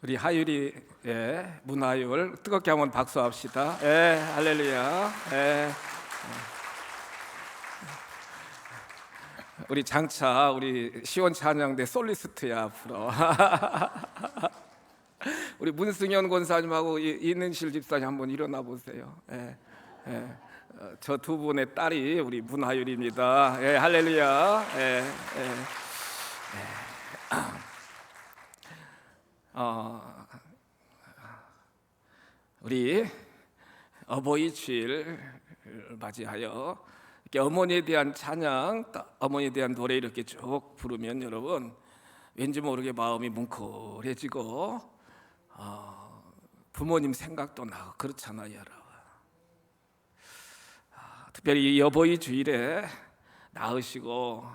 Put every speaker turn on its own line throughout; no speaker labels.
우리 하율이 문하율 뜨겁게 한번 박수합시다. 할렐루야. 우리 장차 우리 시원 찬양대 솔리스트야 앞으로. 우리 문승현 권사님하고 이능실 집사님 한번 일어나 보세요. 저 두 분의 딸이 우리 문하율입니다. 할렐루야. 우리 어버이 주일 맞이하여 이렇게 어머니에 대한 찬양, 어머니에 대한 노래 이렇게 쭉 부르면 여러분 왠지 모르게 마음이 뭉클해지고 부모님 생각도 나고 그렇잖아요, 여러분. 특별히 이 어버이 주일에 낳으시고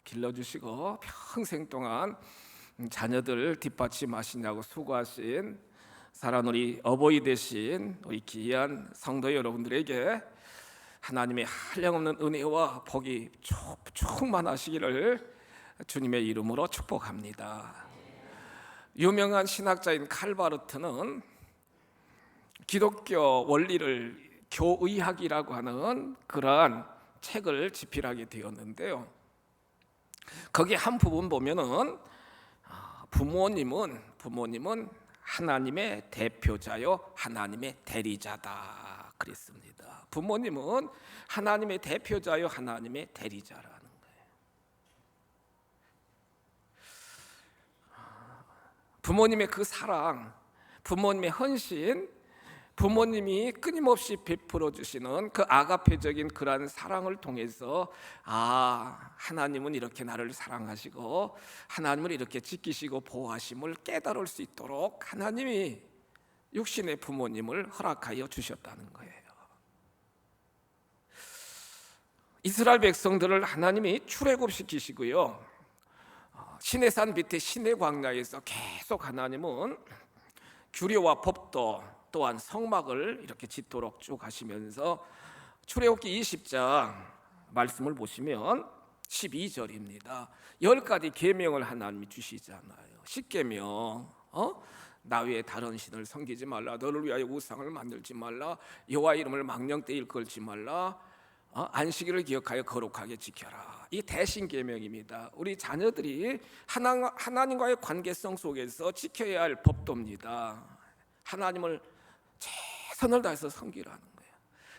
길러주시고 평생 동안 자녀들 뒷받침하시냐고 수고하신 사랑하는 우리 어버이 되신 우리 귀한 성도 여러분들에게 하나님의 한량없는 은혜와 복이 충만하시기를 주님의 이름으로 축복합니다. 유명한 신학자인 칼바르트는 기독교 원리를 교의학이라고 하는 그러한 책을 집필하게 되었는데요. 거기 한 부분 보면은 부모님은 하나님의 대표자요 하나님의 대리자다 그랬습니다. 부모님은 하나님의 대표자요 하나님의 대리자라는 거예요. 부모님의 그 사랑, 부모님의 헌신, 부모님이 끊임없이 베풀어 주시는 그 아가페적인 그러한 사랑을 통해서 하나님은 이렇게 나를 사랑하시고 하나님을 이렇게 지키시고 보호하심을 깨달을 수 있도록 하나님이 육신의 부모님을 허락하여 주셨다는 거예요. 이스라엘 백성들을 하나님이 출애굽시키시고요, 시내산 밑에 시내 광야에서 계속 하나님은 규례와 법도 또한 성막을 이렇게 짓도록 쭉 하시면서 출애굽기 20장 말씀을 보시면 12절입니다. 10가지 계명을 하나님이 주시잖아요. 10계명, 나 외에 다른 신을 섬기지 말라, 너를 위하여 우상을 만들지 말라, 여호와 이름을 망령되이 일컬지 말라, 안식일을 기억하여 거룩하게 지켜라. 이 대신 계명입니다. 우리 자녀들이 하나님과의 관계성 속에서 지켜야 할 법도입니다. 하나님을 최선을 다해서 섬기라는 거예요.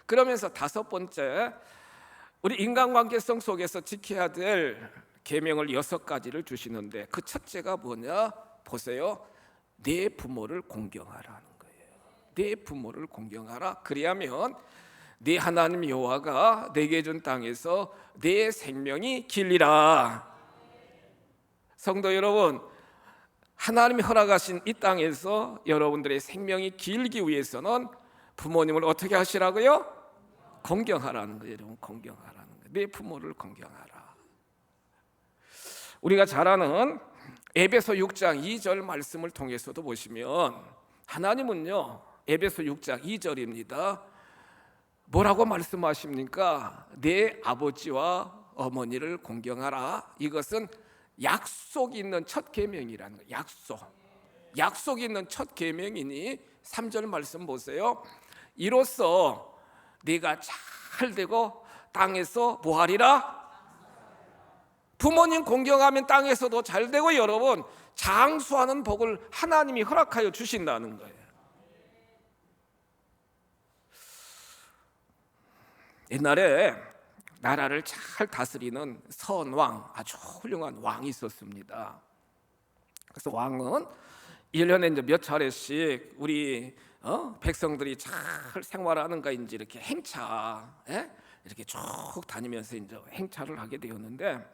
그러면서 다섯 번째, 우리 인간관계성 속에서 지켜야 될 계명을 6가지를 주시는데 그 첫째가 뭐냐? 보세요. 내 부모를 공경하라는 거예요. 내 부모를 공경하라. 그리하면 네 하나님 여호와가 내게 준 땅에서 내 생명이 길리라. 성도 여러분, 하나님이 허락하신 이 땅에서 여러분들의 생명이 길기 위해서는 부모님을 어떻게 하시라고요? 공경하라는 거예요. 여러분, 공경하라는 거예요. 내 부모를 공경하라. 우리가 잘 아는 에베소 6장 2절 말씀을 통해서도 보시면 하나님은요, 에베소 6장 2절입니다. 뭐라고 말씀하십니까? 내 아버지와 어머니를 공경하라. 이것은 약속이 있는 첫 계명이라는 거예요. 약속이 있는 첫 계명이니 3절 말씀 보세요. 이로써 네가 잘 되고 땅에서 뭐하리라? 부모님 공경하면 땅에서도 잘 되고 여러분 장수하는 복을 하나님이 허락하여 주신다는 거예요. 옛날에 나라를 잘 다스리는 선왕, 아주 훌륭한 왕이 있었습니다. 그래서 왕은 1년에 이제 몇 차례씩 우리 백성들이 잘 생활하는가 이제 이렇게 행차, 이렇게 쭉 다니면서 이제 행차를 하게 되었는데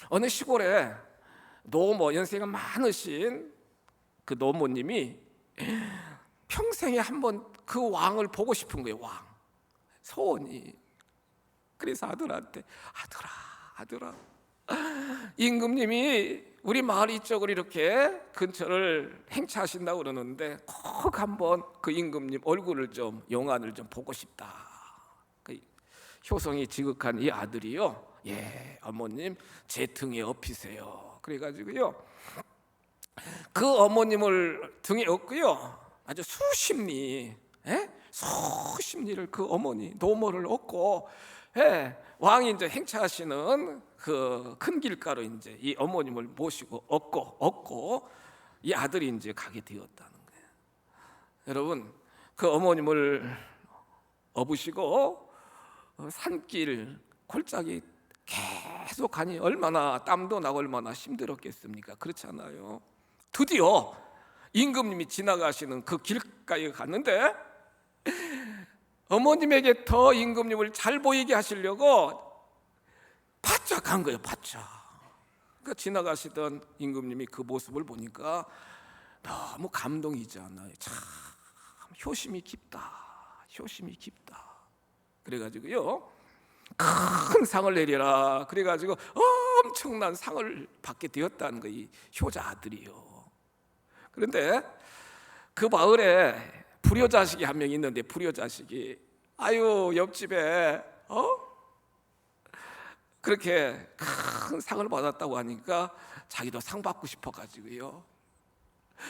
어느 시골에 노모, 연세가 많으신 그 노모님이 평생에 한번 그 왕을 보고 싶은 거예요. 왕 소원이. 그래서 아들한테 아들아 임금님이 우리 마을 이쪽으로 이렇게 근처를 행차하신다고 그러는데 꼭 한번 그 임금님 얼굴을 좀 용안을 좀 보고 싶다. 그 효성이 지극한 이 아들이요, 어머님 제 등에 업히세요. 그래가지고요 그 어머님을 등에 업고요, 아주 수십리를 그 어머니 노모를 업고, 왕이 이제 행차하시는 그 큰 길가로 이제 이 어머님을 모시고 업고 이 아들이 이제 가게 되었다는 거예요. 여러분, 그 어머님을 업으시고 산길 골짜기 계속 가니 얼마나 땀도 나고 얼마나 힘들었겠습니까? 그렇잖아요. 드디어 임금님이 지나가시는 그 길가에 갔는데, 어머님에게 더 임금님을 잘 보이게 하시려고 바짝 간 거예요. 바짝. 그러니까 지나가시던 임금님이 그 모습을 보니까 너무 감동이지 않나요? 참 효심이 깊다. 그래가지고요, 큰 상을 내리라. 그래가지고 엄청난 상을 받게 되었다는 거예요, 이 효자 아들이요. 그런데 그 마을에 불효자식이 한 명 있는데, 불효자식이 옆집에 그렇게 큰 상을 받았다고 하니까 자기도 상 받고 싶어 가지고요,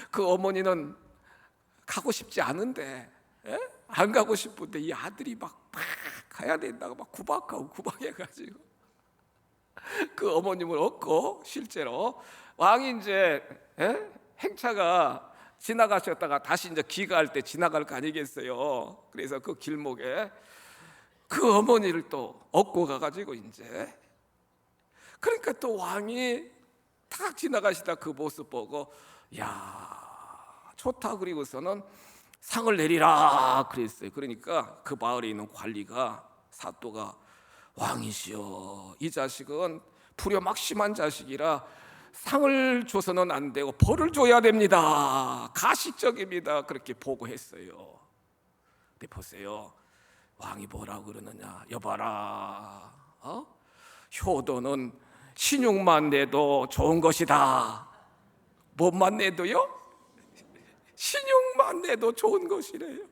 그 어머니는 가고 싶지 않은데, 안 가고 싶은데 이 아들이 막 가야 된다고 막 구박해가지고 그 어머님을 얻고, 실제로 왕이 이제 행차가 지나가셨다가 다시 이제 귀가할 때 지나갈 거 아니겠어요. 그래서 그 길목에 그 어머니를 또 얻고 가가지고 이제, 그러니까 또 왕이 딱 지나가시다 그 모습 보고, 야 좋다, 그리고서는 상을 내리라 그랬어요. 그러니까 그 마을에 있는 관리가, 사또가, 왕이시여, 이 자식은 불효 막심한 자식이라 상을 줘서는 안 되고 벌을 줘야 됩니다. 가식적입니다. 그렇게 보고했어요. 근데 보세요, 왕이 뭐라고 그러느냐. 여봐라, 효도는 신용만 내도 좋은 것이다. 뭐만 내도요? 신용만 내도 좋은 것이래요.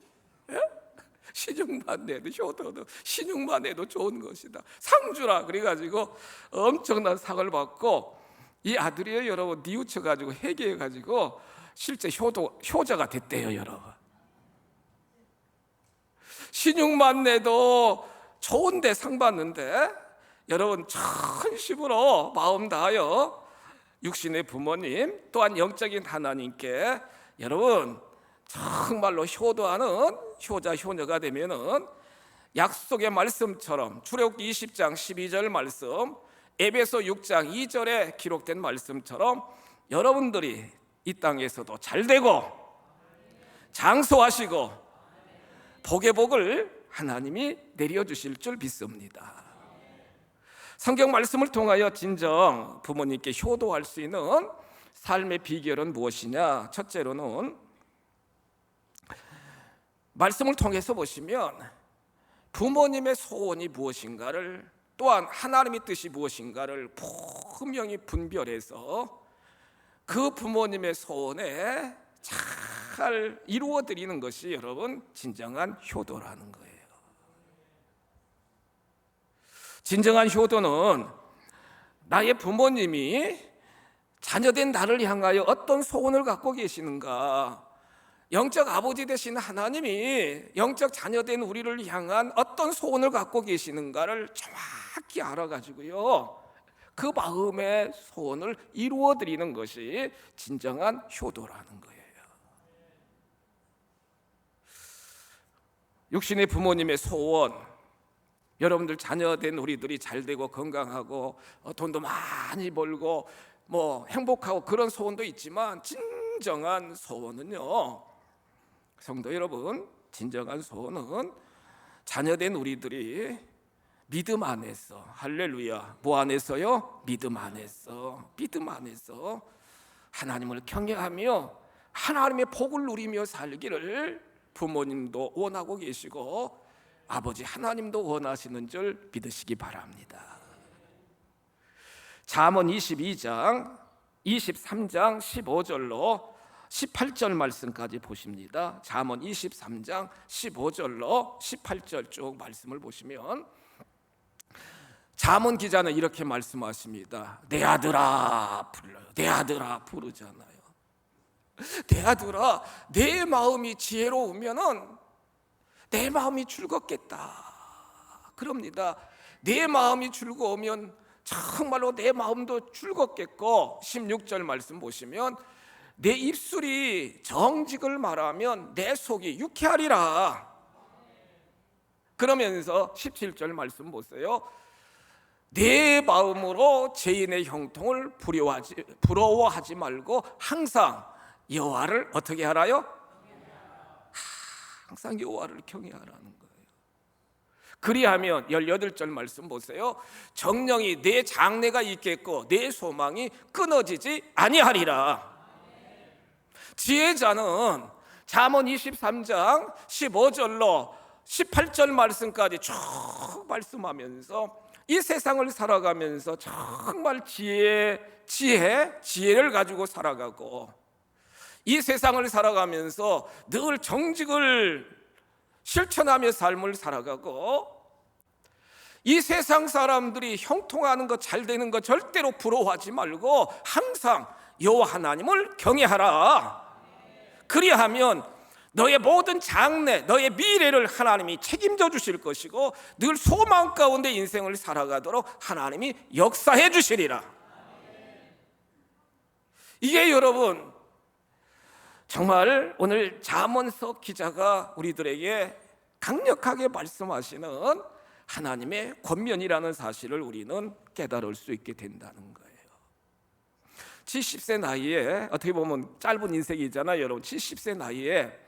신용만 내도, 효도도 신용만 내도 좋은 것이다. 상 주라. 그래가지고 엄청난 상을 받고, 이 아들이요, 여러분, 뉘우쳐가지고 회개해가지고 실제 효자가 됐대요, 여러분. 신용만 내도 좋은데 상 받는데, 여러분, 전심으로 마음 다하여 육신의 부모님 또한 영적인 하나님께 여러분 정말로 효도하는 효자 효녀가 되면은, 약속의 말씀처럼 출애굽기 20장 12절 말씀, 에베소 6장 2절에 기록된 말씀처럼 여러분들이 이 땅에서도 잘되고 장수하시고 복의 복을 하나님이 내려주실 줄 믿습니다. 성경 말씀을 통하여 진정 부모님께 효도할 수 있는 삶의 비결은 무엇이냐? 첫째로는 말씀을 통해서 보시면 부모님의 소원이 무엇인가를, 또한 하나님의 뜻이 무엇인가를 분명히 분별해서 그 부모님의 소원에 잘 이루어드리는 것이 여러분 진정한 효도라는 거예요. 진정한 효도는 나의 부모님이 자녀된 나를 향하여 어떤 소원을 갖고 계시는가, 영적 아버지 되신 하나님이 영적 자녀된 우리를 향한 어떤 소원을 갖고 계시는가를 정확히 알아가지고요, 그 마음의 소원을 이루어드리는 것이 진정한 효도라는 거예요. 육신의 부모님의 소원, 여러분들 자녀된 우리들이 잘되고 건강하고 돈도 많이 벌고 뭐 행복하고 그런 소원도 있지만, 진정한 소원은요, 성도 여러분, 진정한 소원은 자녀된 우리들이 믿음 안에서, 할렐루야, 뭐 안에서요? 믿음 안에서 하나님을 경외하며 하나님의 복을 누리며 살기를 부모님도 원하고 계시고 아버지 하나님도 원하시는 줄 믿으시기 바랍니다. 잠언 22장 23장 15절로 18절 말씀까지 보십니다. 잠언 23장 15절로 18절 쭉 말씀을 보시면, 잠언 기자는 이렇게 말씀하십니다. 내 아들아 불러요. 내 아들아 부르잖아요. 아들아, 내 마음이 지혜로우면은 내 마음이 즐겁겠다 그럽니다. 내 마음이 즐거우면 정말로 내 마음도 즐겁겠고, 16절 말씀 보시면 내 입술이 정직을 말하면 내 속이 유쾌하리라. 그러면서 17절 말씀 보세요. 내 마음으로 죄인의 형통을 부러워하지 말고 항상 여호와를 어떻게 하라요? 항상 여호와를 경외하라는 거예요. 그리하면 18절 말씀 보세요. 정령이 내 장래가 있겠고 내 소망이 끊어지지 아니하리라. 지혜자는 잠언 23장 15절로 18절 말씀까지 쭉 말씀하면서 이 세상을 살아가면서 정말 지혜를 가지고 살아가고, 이 세상을 살아가면서 늘 정직을 실천하며 삶을 살아가고, 이 세상 사람들이 형통하는 것, 잘 되는 것 절대로 부러워하지 말고 항상 여호와 하나님을 경외하라. 그리하면 너의 모든 장래, 너의 미래를 하나님이 책임져 주실 것이고 늘 소망 가운데 인생을 살아가도록 하나님이 역사해 주시리라. 이게 여러분 정말 오늘 잠언서 기자가 우리들에게 강력하게 말씀하시는 하나님의 권면이라는 사실을 우리는 깨달을 수 있게 된다는 거예요. 70세 나이에, 어떻게 보면 짧은 인생이잖아요 여러분. 70세 나이에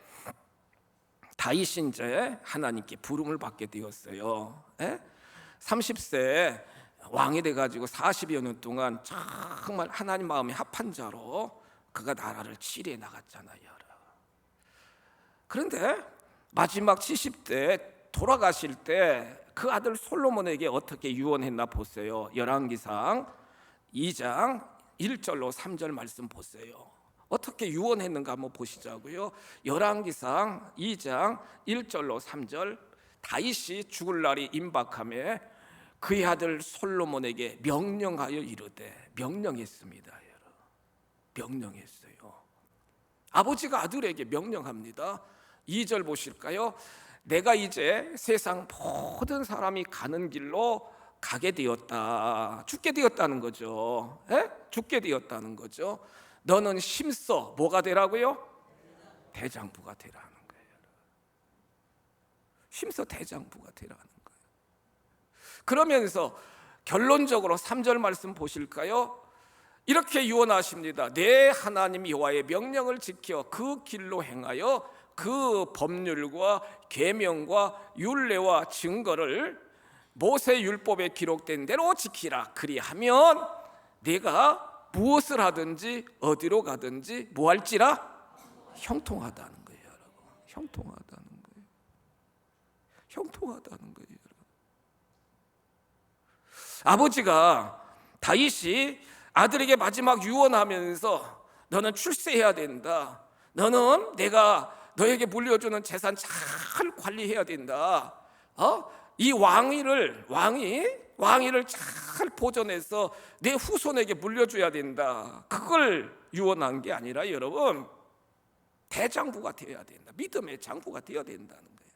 다윗이 이제 하나님께 부름을 받게 되었어요. 30세 왕이 돼가지고 40여 년 동안 정말 하나님 마음에 합한 자로 그가 나라를 치리해 나갔잖아요. 그런데 마지막 70대 돌아가실 때 그 아들 솔로몬에게 어떻게 유언했나 보세요. 열왕기상 2장 1절로 3절 말씀 보세요. 어떻게 유언했는가 한번 보시자고요. 열왕기상 2장 1절로 3절, 다윗이 죽을 날이 임박하며 그의 아들 솔로몬에게 명령하여 이르되, 명령했습니다. 명령했어요. 아버지가 아들에게 명령합니다. 2절 보실까요? 내가 이제 세상 모든 사람이 가는 길로 가게 되었다. 죽게 되었다는 거죠. 죽게 되었다는 거죠. 너는 힘써 뭐가 되라고요? 대장부가 되라는 거예요. 힘써 대장부가 되라는 거예요. 그러면서 결론적으로 3절 말씀 보실까요? 이렇게 유언하십니다. 내 하나님 여호와의 명령을 지켜 그 길로 행하여 그 법률과 계명과 율례와 증거를 모세 율법에 기록된 대로 지키라. 그리하면 내가 무엇을 하든지 어디로 가든지 뭐 할지라? 형통하다는 거예요, 여러분. 형통하다는 거예요. 형통하다는 거예요, 여러분. 아버지가 다윗이 아들에게 마지막 유언하면서 너는 출세해야 된다. 너는 내가 너에게 물려주는 재산 잘 관리해야 된다. 이 왕위를 잘 보존해서 내 후손에게 물려줘야 된다. 그걸 유언한 게 아니라 여러분, 대장부가 되어야 된다. 믿음의 장부가 되어야 된다는 거예요.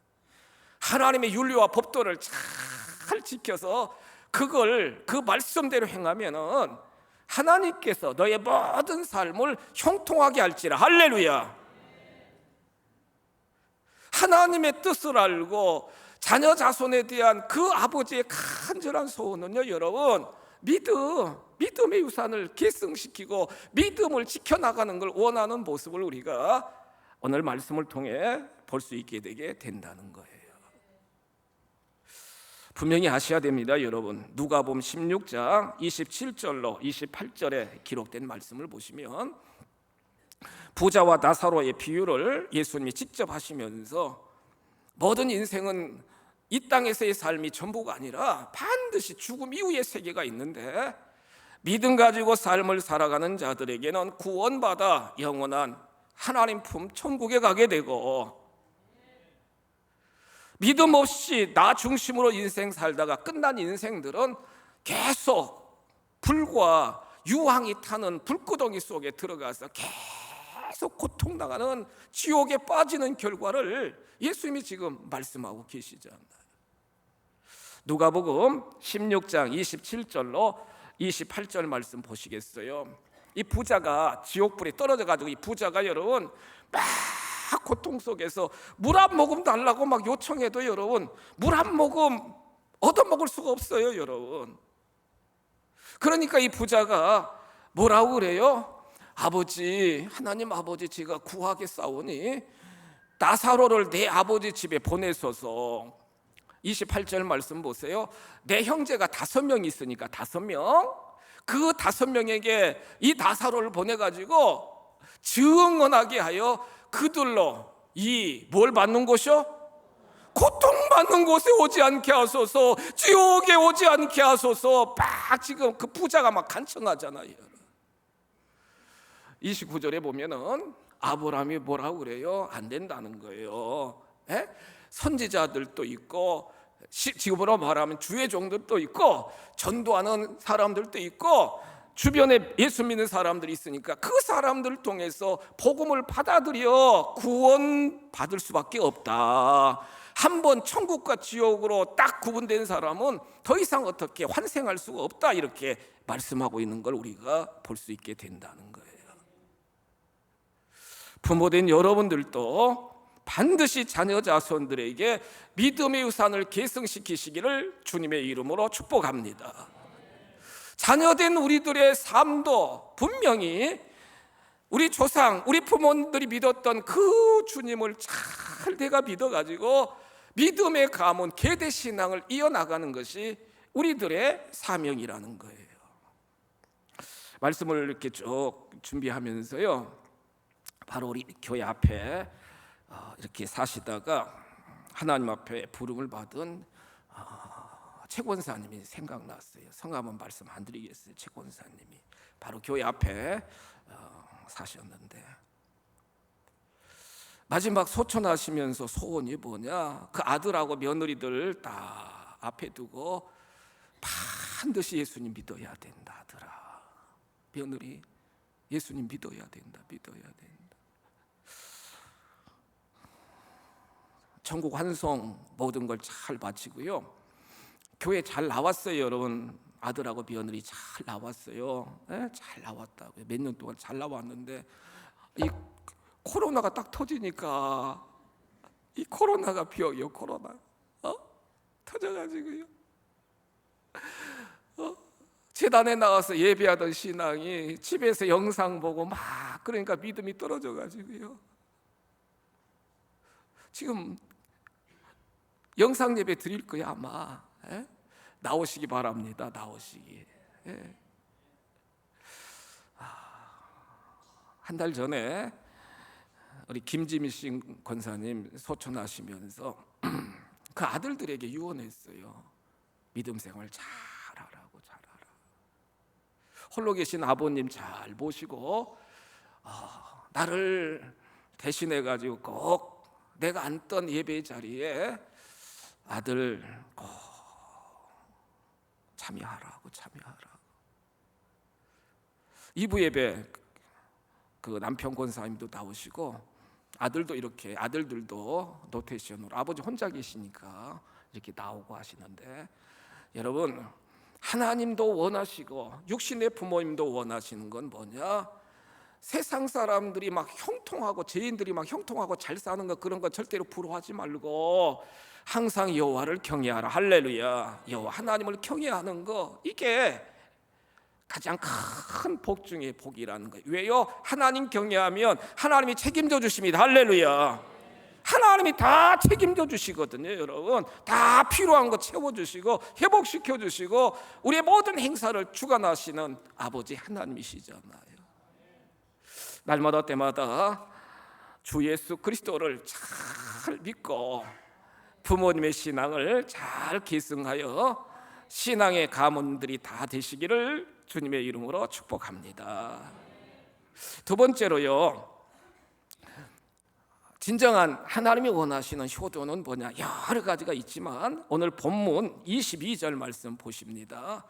하나님의 윤리와 법도를 잘 지켜서 그걸 그 말씀대로 행하면은 하나님께서 너의 모든 삶을 형통하게 할지라. 할렐루야. 하나님의 뜻을 알고 자녀 자손에 대한 그 아버지의 간절한 소원은요, 여러분, 믿음의 유산을 계승시키고 믿음을 지켜나가는 걸 원하는 모습을 우리가 오늘 말씀을 통해 볼 수 있게 되게 된다는 거예요. 분명히 아셔야 됩니다, 여러분. 누가복음 16장 27절로 28절에 기록된 말씀을 보시면 부자와 나사로의 비유를 예수님이 직접 하시면서 모든 인생은 이 땅에서의 삶이 전부가 아니라 반드시 죽음 이후의 세계가 있는데, 믿음 가지고 삶을 살아가는 자들에게는 구원받아 영원한 하나님 품 천국에 가게 되고, 믿음 없이 나 중심으로 인생 살다가 끝난 인생들은 계속 불과 유황이 타는 불구덩이 속에 들어가서 계속 고통당하는 지옥에 빠지는 결과를 예수님이 지금 말씀하고 계시잖아요. 누가복음 16장 27절로 28절 말씀 보시겠어요? 이 부자가 지옥불에 떨어져 가지고, 이 부자가 여러분 막 고통 속에서 물 한 모금 달라고 막 요청해도 여러분 물 한 모금 얻어먹을 수가 없어요, 여러분. 그러니까 이 부자가 뭐라고 그래요? 아버지, 하나님 아버지, 제가 구하겠사오니 나사로를 내 아버지 집에 보내소서. 28절 말씀 보세요. 내 형제가 5명 있으니까 5명, 그 5명에게 이 나사로를 보내가지고 증언하게 하여 그들로 이 뭘 받는 곳이요? 고통받는 곳에 오지 않게 하소서, 지옥에 오지 않게 하소서. 막 지금 그 부자가 막 간청하잖아요. 29절에 보면은 아브라함이 뭐라고 그래요? 안 된다는 거예요. 에? 선지자들도 있고, 지금으로 말하면 주의 종들도 있고, 전도하는 사람들도 있고, 주변에 예수 믿는 사람들이 있으니까 그 사람들을 통해서 복음을 받아들여 구원 받을 수밖에 없다. 한번 천국과 지옥으로 딱 구분된 사람은 더 이상 어떻게 환생할 수가 없다, 이렇게 말씀하고 있는 걸 우리가 볼 수 있게 된다는 거예요. 부모된 여러분들도 반드시 자녀 자손들에게 믿음의 유산을 계승시키시기를 주님의 이름으로 축복합니다. 자녀된 우리들의 삶도 분명히 우리 조상, 우리 부모님들이 믿었던 그 주님을 잘 내가 믿어가지고 믿음의 가문, 계대신앙을 이어나가는 것이 우리들의 사명이라는 거예요. 말씀을 이렇게 쭉 준비하면서요, 바로 우리 교회 앞에 이렇게 사시다가 하나님 앞에 부름을 받은 최 권사님이 생각났어요. 성함은 말씀 안 드리겠어요. 최 권사님이 바로 교회 앞에 사셨는데, 마지막 소천하시면서 소원이 뭐냐? 그 아들하고 며느리들 다 앞에 두고 반드시 예수님 믿어야 된다, 아들아, 며느리, 예수님 믿어야 된다, 믿어야 된다. 전국 환송 모든 걸 잘 마치고요, 교회 잘 나왔어요, 여러분. 아들하고 며느리 잘 나왔어요. 잘 나왔다고요. 몇 년 동안 잘 나왔는데 이 코로나가 딱 터지니까, 이 코로나가 병이요, 코로나 터져가지고요, 재단에 나와서 예배하던 신앙이 집에서 영상 보고 막, 그러니까 믿음이 떨어져가지고요, 지금 영상 예배 드릴 거야 아마. 나오시기 바랍니다. 나오시기. 한 달 전에 우리 김지미신 권사님 소천하시면서 그 아들들에게 유언했어요. 믿음 생활 잘하라고, 잘하라. 홀로 계신 아버님 잘 보시고, 나를 대신해 가지고 꼭 내가 앉던 예배 자리에 아들 꼭 참여하라고, 참여하라고. 2부 예배 그 남편 권사님도 나오시고, 아들도 이렇게, 아들들도 노테이션으로, 아버지 혼자 계시니까 이렇게 나오고 하시는데, 여러분, 하나님도 원하시고 육신의 부모님도 원하시는 건 뭐냐? 세상 사람들이 막 형통하고, 죄인들이 막 형통하고 잘 사는 거, 그런 거 절대로 부러워하지 말고 항상 여호와를 경외하라. 할렐루야. 여호와 하나님을 경외하는 거, 이게 가장 큰 복 중의 복이라는 거예요. 왜요? 하나님 경외하면 하나님이 책임져 주십니다. 할렐루야. 하나님이 다 책임져 주시거든요, 여러분. 다 필요한 거 채워주시고 회복시켜 주시고 우리의 모든 행사를 주관하시는 아버지 하나님이시잖아요. 날마다 때마다 주 예수 그리스도를 잘 믿고 부모님의 신앙을 잘 계승하여 신앙의 가문들이 다 되시기를 주님의 이름으로 축복합니다. 두 번째로요, 진정한 하나님이 원하시는 효도는 뭐냐? 여러 가지가 있지만 오늘 본문 22절 말씀 보십니다.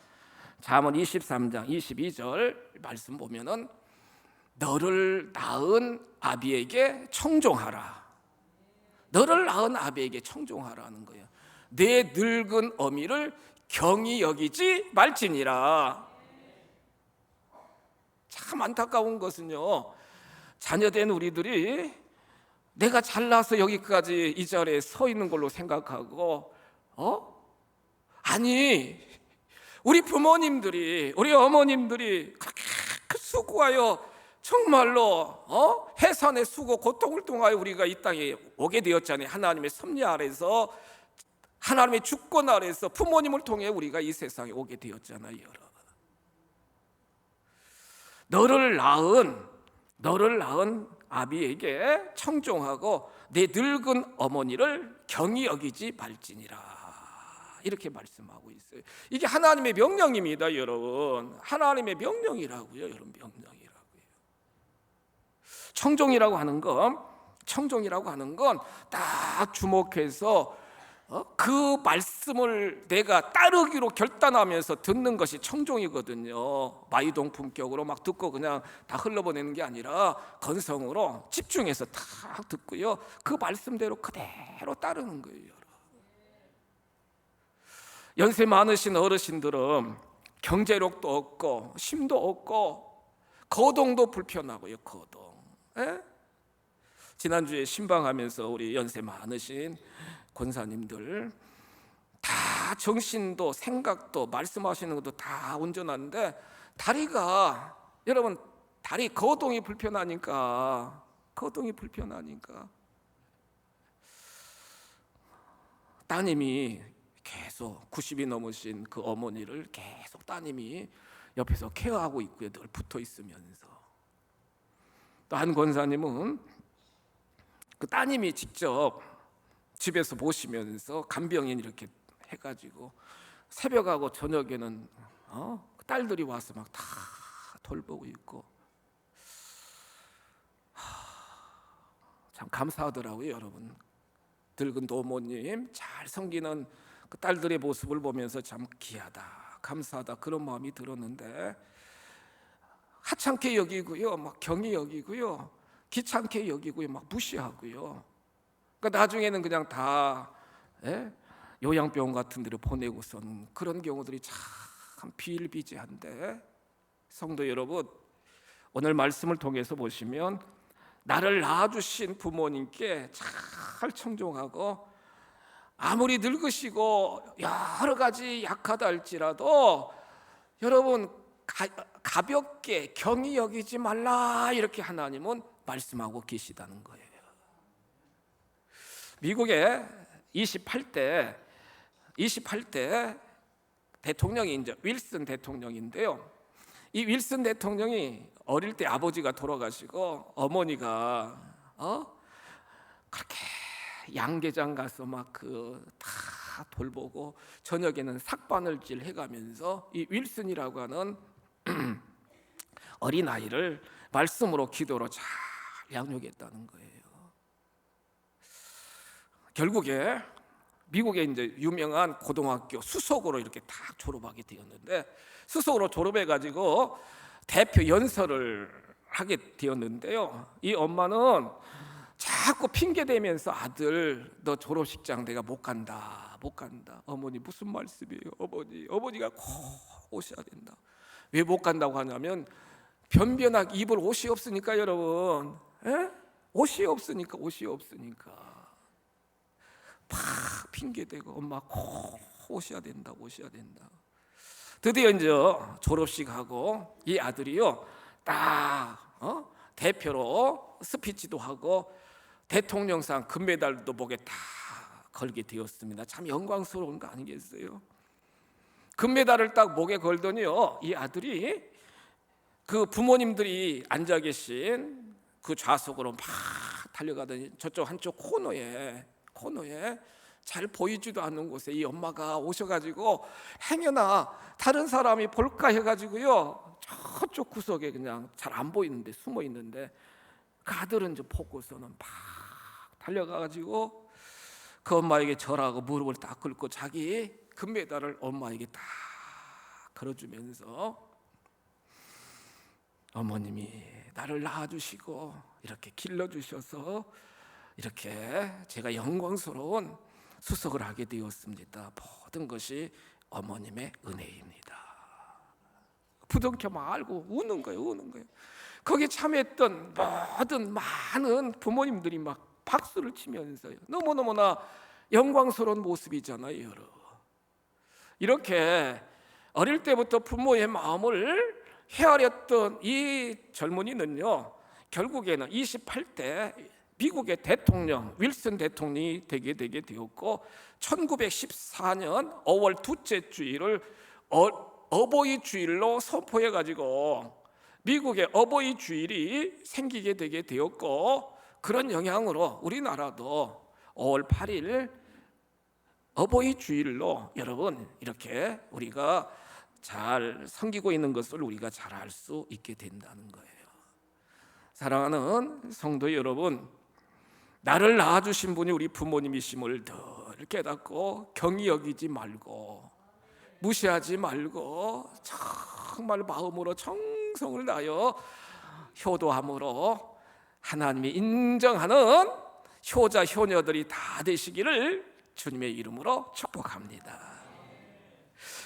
잠언 23장 22절 말씀 보면은 너를 낳은 아비에게 청종하라. 너를 낳은 아비에게 청종하라는 거예요. 내 늙은 어미를 경히 여기지 말지니라. 참 안타까운 것은요, 자녀된 우리들이 내가 잘나서 여기까지 이 자리에 서 있는 걸로 생각하고, 아니, 우리 부모님들이, 우리 어머님들이 그렇게 수고하여 정말로 해산의 수고 고통을 통하여 우리가 이 땅에 오게 되었잖아요. 하나님의 섭리 아래서, 하나님의 주권 아래서 부모님을 통해 우리가 이 세상에 오게 되었잖아요. 너를 낳은 아비에게 청종하고 내 늙은 어머니를 경히 여기지 말지니라. 이렇게 말씀하고 있어요. 이게 하나님의 명령입니다, 여러분. 하나님의 명령이라고요, 여러분. 명령이라고요. 청종이라고 하는 건 딱 주목해서 그 말씀을 내가 따르기로 결단하면서 듣는 것이 청종이거든요. 마이동 품격으로 막 듣고 그냥 다 흘러보내는 게 아니라 건성으로 집중해서 딱 듣고요, 그 말씀대로 그대로 따르는 거예요. 연세 많으신 어르신들은 경제력도 없고 힘도 없고 거동도 불편하고요. 거동. 지난주에 신방하면서 우리 연세 많으신 권사님들 다 정신도 생각도 말씀하시는 것도 다 온전한데 다리가, 여러분, 다리 거동이 불편하니까 따님이 계속 90이 넘으신 그 어머니를 계속 따님이 옆에서 케어하고 있고요. 늘 붙어 있으면서. 또 한 권사님은 그 따님이 직접 집에서 모시면서 간병인 이렇게 해가지고 새벽하고 저녁에는 딸들이 와서 막 다 돌보고 있고, 참 감사하더라고요, 여러분. 늙은 노모님 잘 섬기는 그 딸들의 모습을 보면서 참 귀하다, 감사하다, 그런 마음이 들었는데 하찮게 여기고요, 막 경히 여기고요, 귀찮게 여기고요, 막 무시하고요. 그러니까 나중에는 그냥 다 요양병원 같은 데로 보내고서는 그런 경우들이 참 비일비재한데, 성도 여러분, 오늘 말씀을 통해서 보시면 나를 낳아주신 부모님께 잘 청종하고, 아무리 늙으시고 여러 가지 약하다 할지라도 여러분 가볍게 경히 여기지 말라, 이렇게 하나님은 말씀하고 계시다는 거예요. 미국의 28대 대통령이 이제 윌슨 대통령인데요. 이 윌슨 대통령이 어릴 때 아버지가 돌아가시고 어머니가 그렇게 양계장 가서 막 다 돌보고 저녁에는 삭바늘질 해가면서 이 윌슨이라고 하는 어린 아이를 말씀으로 기도로 잘 양육했다는 거예요. 결국에 미국의 이제 유명한 고등학교 수석으로 이렇게 딱 졸업하게 되었는데, 수석으로 졸업해가지고 대표 연설을 하게 되었는데요. 이 엄마는 자꾸 핑계 대면서 아들 너 졸업식장 내가 못 간다. 어머니 무슨 말씀이에요? 어머니가 꼭 오셔야 된다. 왜 못 간다고 하냐면 변변하게 입을 옷이 없으니까, 여러분. 옷이 없으니까 팍 핑계대고 엄마 꼭 오셔야 된다. 드디어 이제 졸업식하고 이 아들이요 딱 대표로 스피치도 하고 대통령상 금메달도 목에 다 걸게 되었습니다. 참 영광스러운 거 아니겠어요? 금메달을 딱 목에 걸더니요, 이 아들이 그 부모님들이 앉아 계신 그 좌석으로 막 달려가더니 저쪽 한쪽 코너에 잘 보이지도 않는 곳에 이 엄마가 오셔가지고 행여나 다른 사람이 볼까 해가지고요 저쪽 구석에 그냥 잘 안 보이는데 숨어 있는데, 그 아들은 저 보고서는 막 달려가가지고 그 엄마에게 절하고 무릎을 딱 꿇고 자기 금메달을 엄마에게 딱 걸어주면서 어머님이 나를 낳아주시고 이렇게 길러주셔서 이렇게 제가 영광스러운 수석을 하게 되었습니다. 모든 것이 어머님의 은혜입니다. 부둥켜 말고 우는 거예요. 거기에 참여했던 모든 많은 부모님들이 막 박수를 치면서요. 너무너무나 영광스러운 모습이잖아요, 여러분. 이렇게 어릴 때부터 부모의 마음을 헤아렸던 이 젊은이는요, 결국에는 28대 미국의 대통령 윌슨 대통령이 되게 되었고, 1914년 5월 둘째 주일을 어버이 주일로 선포해 가지고 미국의 어버이 주일이 생기게 되게 되었고, 그런 영향으로 우리나라도 5월 8일 어버이 주일로 여러분 이렇게 우리가 잘 섬기고 있는 것을 우리가 잘 알 수 있게 된다는 거예요. 사랑하는 성도 여러분, 나를 낳아주신 분이 우리 부모님이심을 늘 깨닫고 경히 여기지 말고 무시하지 말고 정말 마음으로 정성을 다하여 효도함으로 하나님이 인정하는 효자 효녀들이 다 되시기를 주님의 이름으로 축복합니다.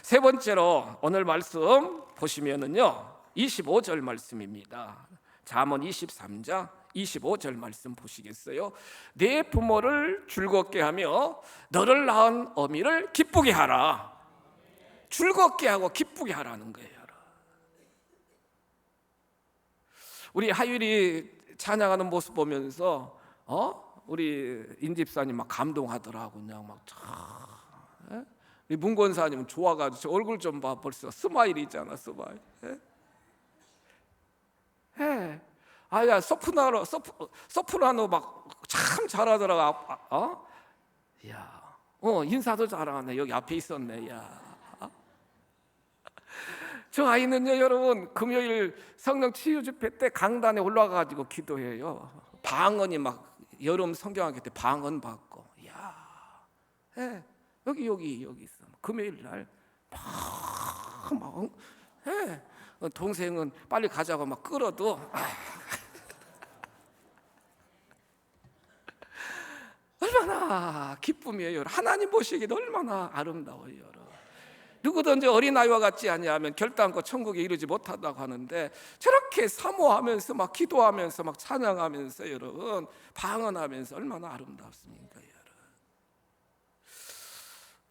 세 번째로 오늘 말씀 보시면은요, 25절 말씀입니다. 잠언 23장 25절 말씀 보시겠어요? 내 부모를 즐겁게 하며 너를 낳은 어미를 기쁘게 하라. 즐겁게 하고 기쁘게 하라는 거예요. 우리 하율이 찬양하는 모습 보면서 우리 인집사님 막 감동하더라고. 그냥 막 우리 문권사님은 좋아가지고 저 얼굴 좀 봐. 벌써 스마일이잖아, 스마일. 아야 소프라노 막 참 잘하더라고. 야, 인사도 잘하네. 여기 앞에 있었네. 야, 저 아이는요, 여러분 금요일 성령 치유 집회 때 강단에 올라가가지고 기도해요. 방언이 막 여름 성경학교 때 방언 받고. 야, 여기 있어. 금요일 날 막 동생은 빨리 가자고 막 끌어도 얼마나 기쁨이에요. 하나님 보시기에도 얼마나 아름다워요. 누구든지 어린아이와 같지 아니하면 결단코 천국에 이르지 못한다고 하는데, 저렇게 사모하면서 막 기도하면서 막 찬양하면서 여러분 방언하면서 얼마나 아름답습니까, 여러분.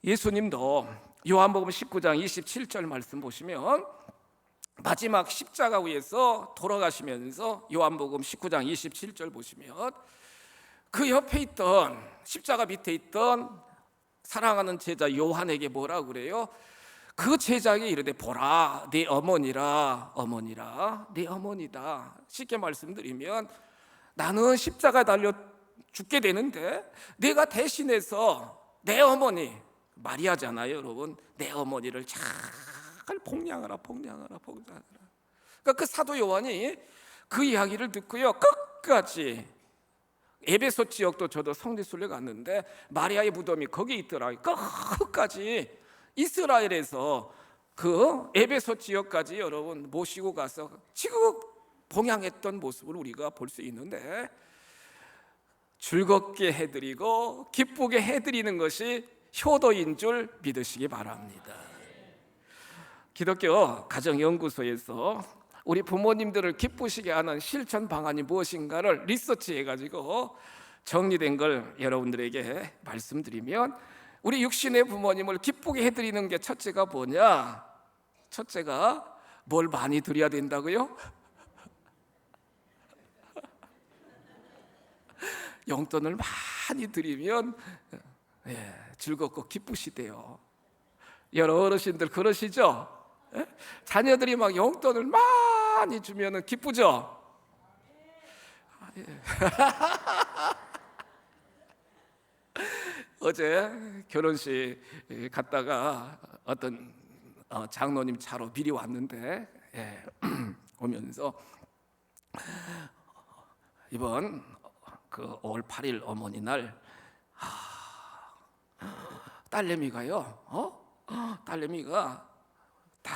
예수님도 요한복음 19장 27절 말씀 보시면 마지막 십자가 위에서 돌아가시면서 요한복음 19장 27절 보시면 그 옆에 있던 십자가 밑에 있던 사랑하는 제자 요한에게 뭐라고 그래요? 그 제자에게 이르되 보라 네 어머니라 네 어머니다. 쉽게 말씀드리면 나는 십자가에 달려 죽게 되는데 내가 대신해서 내 어머니 마리아잖아요, 여러분. 내 어머니를 잘 봉양하라. 그러니까 그 사도 요한이 그 이야기를 듣고요, 끝까지 에베소 지역도 저도 성지순례 갔는데 마리아의 무덤이 거기 있더라고요. 끝까지 이스라엘에서 그 에베소 지역까지 여러분 모시고 가서 지극 봉양했던 모습을 우리가 볼 수 있는데, 즐겁게 해드리고 기쁘게 해드리는 것이 효도인 줄 믿으시기 바랍니다. 기독교 가정연구소에서 우리 부모님들을 기쁘시게 하는 실천 방안이 무엇인가를 리서치해가지고 정리된 걸 여러분들에게 말씀드리면, 우리 육신의 부모님을 기쁘게 해드리는 게 첫째가 뭐냐? 첫째가 뭘 많이 드려야 된다고요? 용돈을 많이 드리면 즐겁고 기쁘시대요. 여러 어르신들 그러시죠? 자녀들이 막 용돈을 많이 주면 기쁘죠? 어제 결혼식 갔다가 어떤 장로님 차로 미리 왔는데 오면서 이번 그 5월 8일 어머니 날 딸내미가요, 딸내미가 다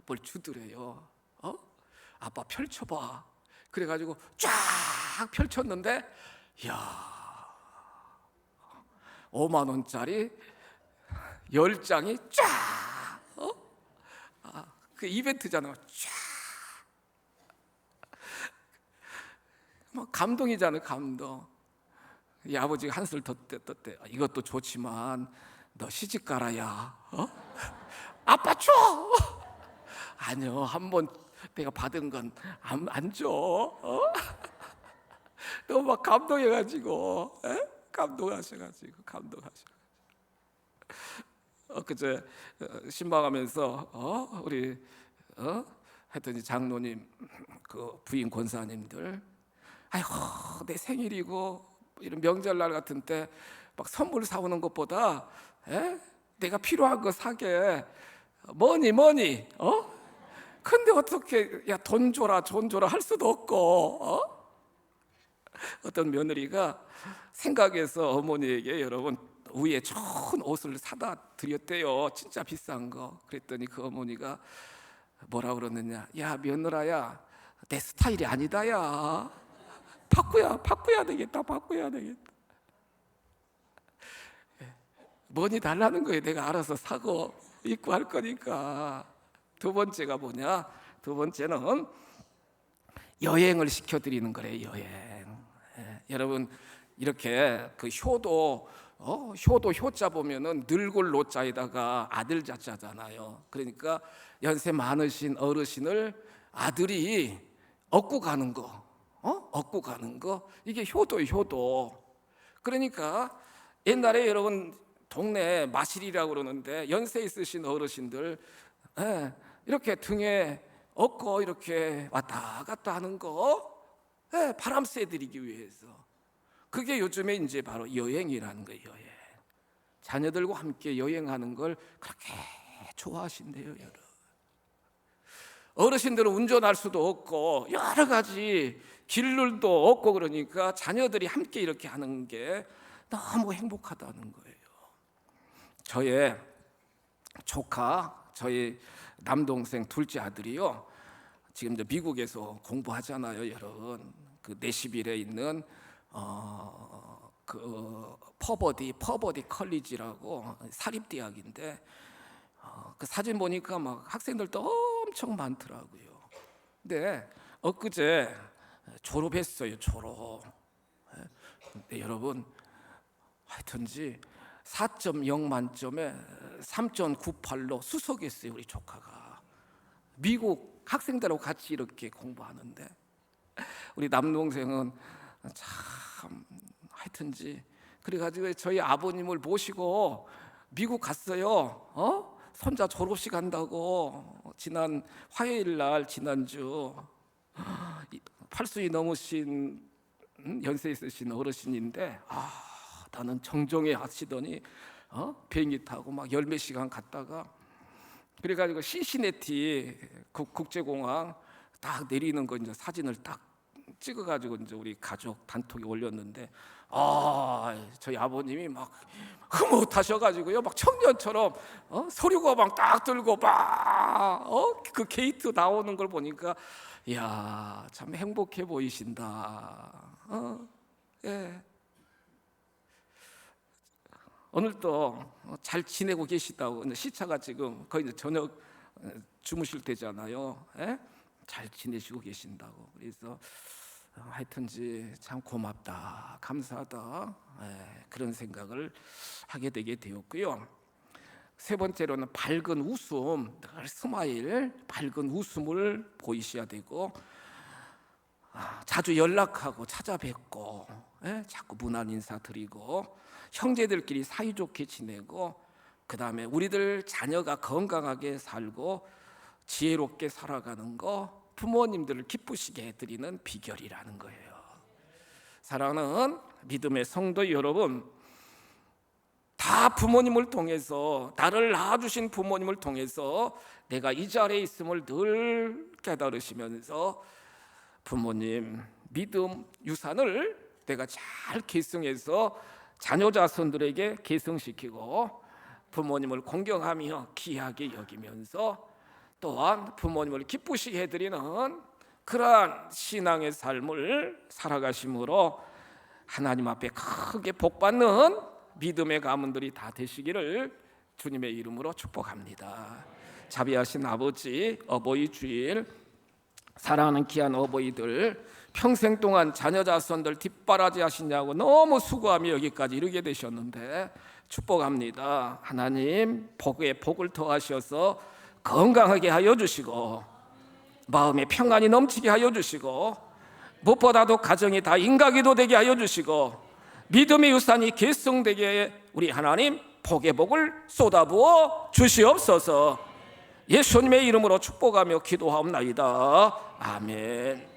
뭘 주더래요. 아빠 펼쳐봐. 그래가지고 쫙 펼쳤는데, 이야, 5만 원짜리 10장이 쫙, 그 이벤트잖아. 쫙, 뭐 감동이잖아, 감동. 이 아버지가 한술 떴대. 이것도 좋지만 너 시집 가라야. 아빠 줘. 아니요, 한번 내가 받은 건 안 줘. 너무 막 감동해가지고, 감동하셔가지고. 그제 신방하면서 우리 했더니 장로님, 그 부인 권사님들, 아이고 내 생일이고 이런 명절날 같은 때 막 선물 사오는 것보다 내가 필요한 거 사게 뭐니 근데 어떻게 야 돈 줘라 할 수도 없고 어떤 며느리가 생각해서 어머니에게 여러분 위에 좋은 옷을 사다 드렸대요. 진짜 비싼 거. 그랬더니 그 어머니가 뭐라 그러느냐, 야 며느라야 내 스타일이 아니다. 야 바꿔야 되겠다. 뭐니 달라는 거예요. 내가 알아서 사고 입고 할 거니까. 두 번째가 뭐냐? 두 번째는 여행을 시켜드리는 거래요. 여행. 여러분 이렇게 그 효도 효자 보면은 늙을 노자에다가 아들 자자잖아요. 그러니까 연세 많으신 어르신을 아들이 업고 가는 거, 이게 효도예요, 효도. 그러니까 옛날에 여러분 동네 마실이라고 그러는데 연세 있으신 어르신들 이렇게 등에 업고 이렇게 왔다 갔다 하는 거 바람 쐬드리기 위해서. 그게 요즘에 이제 바로 여행이라는 거예요. 여행. 자녀들과 함께 여행하는 걸 그렇게 좋아하신대요, 여러분. 어르신들은 운전할 수도 없고 여러 가지 길들도 없고 그러니까 자녀들이 함께 이렇게 하는 게 너무 행복하다는 거예요. 저의 조카, 저희 남동생 둘째 아들이요, 지금 이제 미국에서 공부하잖아요, 여러분. 그 내시빌에 있는 그 퍼버디 컬리지라고 사립대학인데 그 사진 보니까 막 학생들도 엄청 많더라고요. 근데 엊그제 졸업했어요, 졸업. 근데 여러분 하여튼지 4.0 만점에 3.98로 수석했어요, 우리 조카가. 미국 학생들하고 같이 이렇게 공부하는데 우리 남동생은 참 하여튼지 그래가지고 저희 아버님을 모시고 미국 갔어요. 손자 졸업식 한다고. 지난 화요일 날, 지난주 80이 넘으신 연세 있으신 어르신인데 나는 정정해 하시더니 비행기 타고 막 열 몇 시간 갔다가 그래가지고 신시내티 국제공항 딱 내리는 거 이제 사진을 딱 찍어가지고 이제 우리 가족 단톡에 올렸는데 저희 아버님이 막 흐뭇하셔가지고요, 막 청년처럼 서류가 막 딱 들고 막 그 게이트 나오는 걸 보니까 이야 참 행복해 보이신다. 예. 오늘도 잘 지내고 계시다고. 시차가 지금 거의 이제 저녁 주무실 때잖아요. 예? 잘 지내시고 계신다고. 그래서 하여튼지 참 고맙다, 감사하다, 그런 생각을 하게 되게 되었고요. 세 번째로는 밝은 웃음, 늘 스마일, 밝은 웃음을 보이셔야 되고 자주 연락하고 찾아뵙고 자꾸 문안 인사 드리고 형제들끼리 사이좋게 지내고 그 다음에 우리들 자녀가 건강하게 살고 지혜롭게 살아가는 거 부모님들을 기쁘시게 해드리는 비결이라는 거예요. 사랑하는 믿음의 성도 여러분, 다 부모님을 통해서, 나를 낳아주신 부모님을 통해서 내가 이 자리에 있음을 늘 깨달으시면서 부모님 믿음 유산을 내가 잘 계승해서 자녀 자손들에게 계승시키고 부모님을 공경하며 귀하게 여기면서 또한 부모님을 기쁘시게 해드리는 그러한 신앙의 삶을 살아가심으로 하나님 앞에 크게 복받는 믿음의 가문들이 다 되시기를 주님의 이름으로 축복합니다. 자비하신 아버지, 어버이 주일 사랑하는 귀한 어버이들 평생 동안 자녀 자손들 뒷바라지 하시냐고 너무 수고하며 여기까지 이르게 되셨는데 축복합니다. 하나님 복에 복을 더하셔서 건강하게 하여 주시고 마음에 평안이 넘치게 하여 주시고 무엇보다도 가정이 다 인가기도 되게 하여 주시고 믿음의 유산이 계승되게 우리 하나님 복의 복을 쏟아부어 주시옵소서. 예수님의 이름으로 축복하며 기도하옵나이다. 아멘.